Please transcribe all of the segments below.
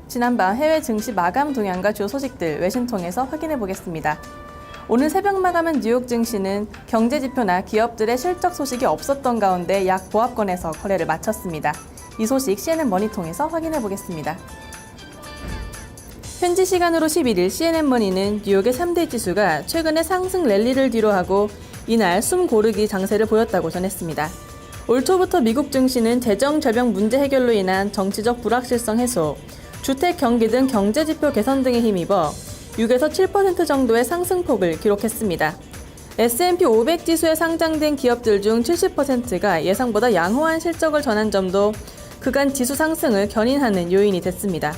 지난밤 해외 증시 마감 동향과 주요 소식들 외신 통해서 확인해 보겠습니다. 오늘 새벽 마감한 뉴욕 증시는 경제 지표나 기업들의 실적 소식이 없었던 가운데 약 보합권에서 거래를 마쳤습니다. 이 소식 CNN 머니 통해서 확인해 보겠습니다. 현지 시간으로 11일 CNN머니는 뉴욕의 3대 지수가 최근에 상승 랠리를 뒤로하고 이날 숨 고르기 장세를 보였다고 전했습니다. 올 초부터 미국 증시는 재정 절벽 문제 해결로 인한 정치적 불확실성 해소, 주택 경기 등 경제 지표 개선 등에 힘입어 6에서 7% 정도의 상승폭을 기록했습니다. S&P 500 지수에 상장된 기업들 중 70%가 예상보다 양호한 실적을 전한 점도 그간 지수 상승을 견인하는 요인이 됐습니다.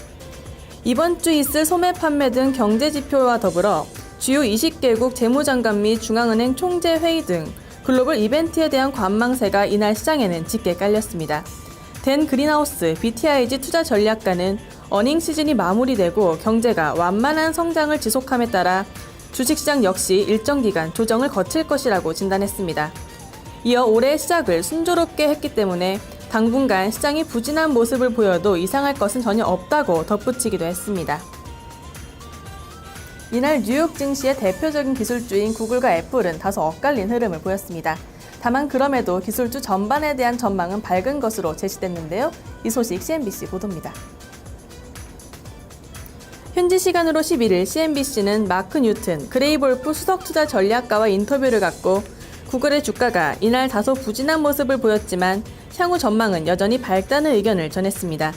이번 주 있을 소매 판매 등 경제 지표와 더불어 주요 20개국 재무장관 및 중앙은행 총재 회의 등 글로벌 이벤트에 대한 관망세가 이날 시장에는 짙게 깔렸습니다. 댄 그린하우스 BTIG 투자 전략가는 어닝 시즌이 마무리되고 경제가 완만한 성장을 지속함에 따라 주식시장 역시 일정 기간 조정을 거칠 것이라고 진단했습니다. 이어 올해의 시작을 순조롭게 했기 때문에 당분간 시장이 부진한 모습을 보여도 이상할 것은 전혀 없다고 덧붙이기도 했습니다. 이날 뉴욕 증시의 대표적인 기술주인 구글과 애플은 다소 엇갈린 흐름을 보였습니다. 다만 그럼에도 기술주 전반에 대한 전망은 밝은 것으로 제시됐는데요. 이 소식 CNBC 보도입니다. 현지 시간으로 11일 CNBC는 마크 뉴튼, 그레이볼프 수석투자 전략가와 인터뷰를 갖고 구글의 주가가 이날 다소 부진한 모습을 보였지만 향후 전망은 여전히 밝다는 의견을 전했습니다.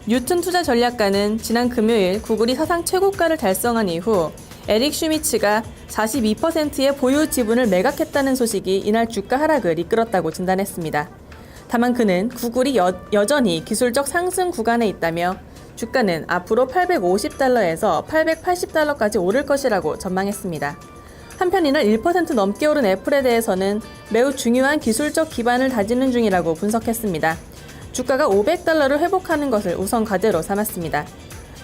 뉴튼 투자 전략가는 지난 금요일 구글이 사상 최고가를 달성한 이후 에릭 슈미츠가 42%의 보유 지분을 매각했다는 소식이 이날 주가 하락을 이끌었다고 진단했습니다. 다만 그는 구글이 여전히 기술적 상승 구간에 있다며 주가는 앞으로 850달러에서 880달러까지 오를 것이라고 전망했습니다. 한편 이날 1% 넘게 오른 애플에 대해서는 매우 중요한 기술적 기반을 다지는 중이라고 분석했습니다. 주가가 500달러를 회복하는 것을 우선 과제로 삼았습니다.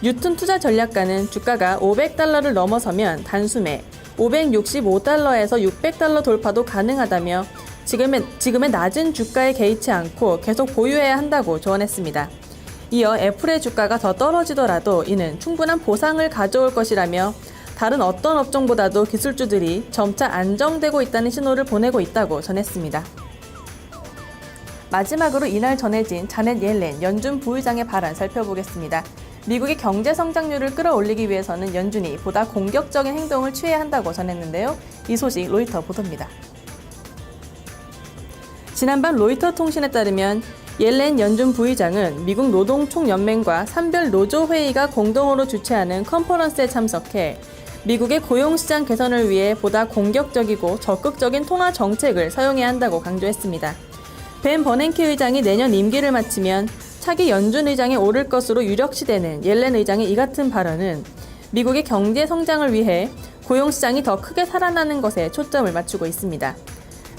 뉴튼 투자 전략가는 주가가 500달러를 넘어서면 단숨에 565달러에서 600달러 돌파도 가능하다며 지금의 낮은 주가에 개의치 않고 계속 보유해야 한다고 조언했습니다. 이어 애플의 주가가 더 떨어지더라도 이는 충분한 보상을 가져올 것이라며 다른 어떤 업종보다도 기술주들이 점차 안정되고 있다는 신호를 보내고 있다고 전했습니다. 마지막으로 이날 전해진 자넷 옐렌 연준 부의장의 발언 살펴보겠습니다. 미국의 경제 성장률을 끌어올리기 위해서는 연준이 보다 공격적인 행동을 취해야 한다고 전했는데요. 이 소식 로이터 보도입니다. 지난밤 로이터 통신에 따르면 옐렌 연준 부의장은 미국 노동총연맹과 산별 노조회의가 공동으로 주최하는 컨퍼런스에 참석해 미국의 고용시장 개선을 위해 보다 공격적이고 적극적인 통화 정책을 사용해야 한다고 강조했습니다. 벤 버냉키 의장이 내년 임기를 마치면 차기 연준 의장에 오를 것으로 유력시되는 옐렌 의장의 이 같은 발언은 미국의 경제 성장을 위해 고용시장이 더 크게 살아나는 것에 초점을 맞추고 있습니다.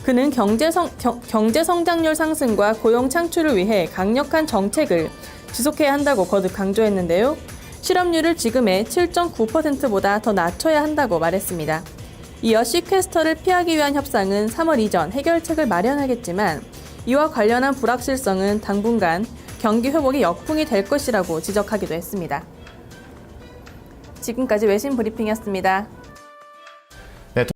그는 경제 성장률 상승과 고용 창출을 위해 강력한 정책을 지속해야 한다고 거듭 강조했는데요. 실업률을 지금의 7.9%보다 더 낮춰야 한다고 말했습니다. 이어 시퀘스터를 피하기 위한 협상은 3월 이전 해결책을 마련하겠지만 이와 관련한 불확실성은 당분간 경기 회복의 역풍이 될 것이라고 지적하기도 했습니다. 지금까지 외신 브리핑이었습니다.